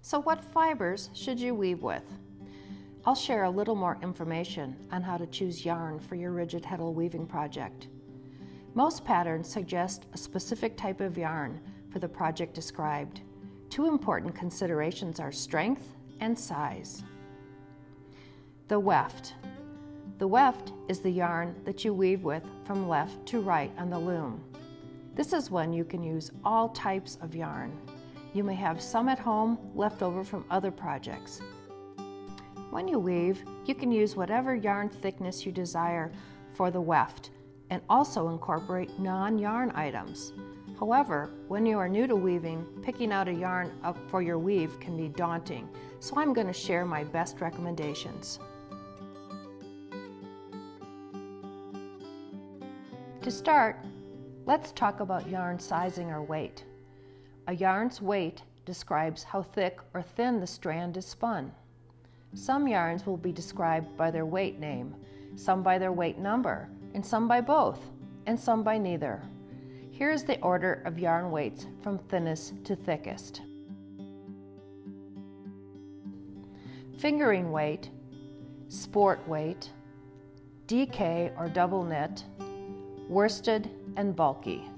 So what fibers should you weave with? I'll share a little more information on how to choose yarn for your rigid heddle weaving project. Most patterns suggest a specific type of yarn for the project described. Two important considerations are strength and size. The weft. The weft is the yarn that you weave with from left to right on the loom. This is when you can use all types of yarn. You may have some at home left over from other projects. When you weave, you can use whatever yarn thickness you desire for the weft and also incorporate non-yarn items. However, when you are new to weaving, picking out a yarn for your weave can be daunting, so I'm going to share my best recommendations. To start, let's talk about yarn sizing or weight. A yarn's weight describes how thick or thin the strand is spun. Some yarns will be described by their weight name, some by their weight number, and some by both, and some by neither. Here's the order of yarn weights from thinnest to thickest. Fingering weight, sport weight, DK or double knit, worsted, and bulky.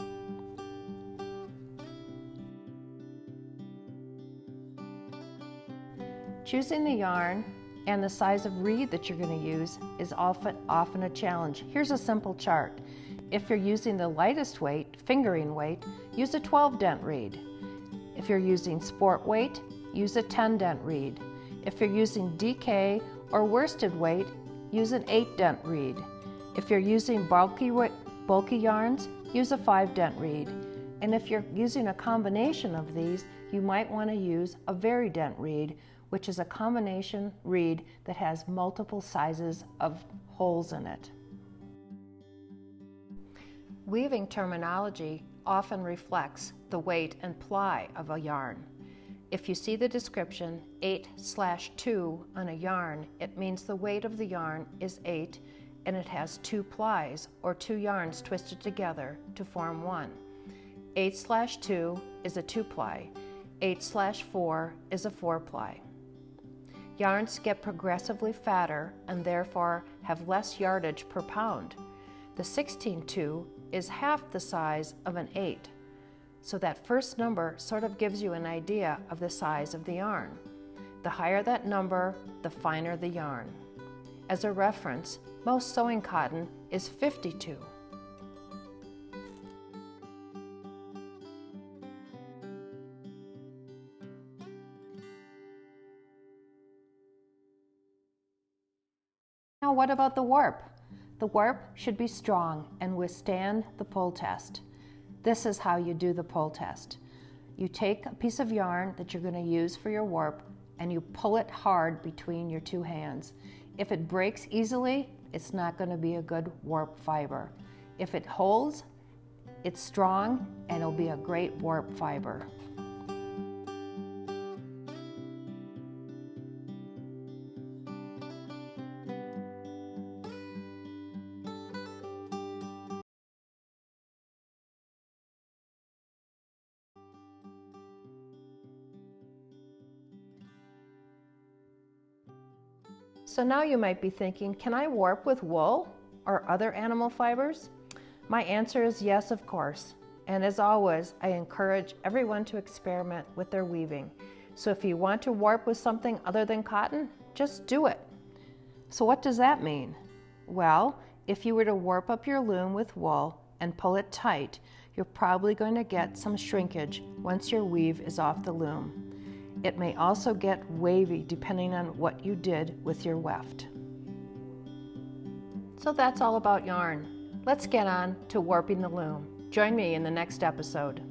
Choosing the yarn and the size of reed that you're going to use is often a challenge. Here's a simple chart. If you're using the lightest weight, fingering weight, use a 12 dent reed. If you're using sport weight, use a 10 dent reed. If you're using DK or worsted weight, use an 8 dent reed. If you're using bulky yarns, use a 5 dent reed. And if you're using a combination of these, you might want to use a vari-dent reed, which is a combination reed that has multiple sizes of holes in it. Weaving terminology often reflects the weight and ply of a yarn. If you see the description 8/2 on a yarn, it means the weight of the yarn is 8 and it has 2 plies or 2 yarns twisted together to form one. 8/2 is a 2-ply. 8/4 is a 4-ply. Yarns get progressively fatter and therefore have less yardage per pound. The 16/2 is half the size of an 8, so that first number sort of gives you an idea of the size of the yarn. The higher that number, the finer the yarn. As a reference, most sewing cotton is 52. Now what about the warp? The warp should be strong and withstand the pull test. This is how you do the pull test. You take a piece of yarn that you're going to use for your warp and you pull it hard between your two hands. If it breaks easily, it's not going to be a good warp fiber. If it holds, it's strong and it'll be a great warp fiber. So now you might be thinking, can I warp with wool or other animal fibers? My answer is yes, of course. And as always, I encourage everyone to experiment with their weaving. So if you want to warp with something other than cotton, just do it. So what does that mean? Well, if you were to warp up your loom with wool and pull it tight, you're probably going to get some shrinkage once your weave is off the loom. It may also get wavy depending on what you did with your weft. So that's all about yarn. Let's get on to warping the loom. Join me in the next episode.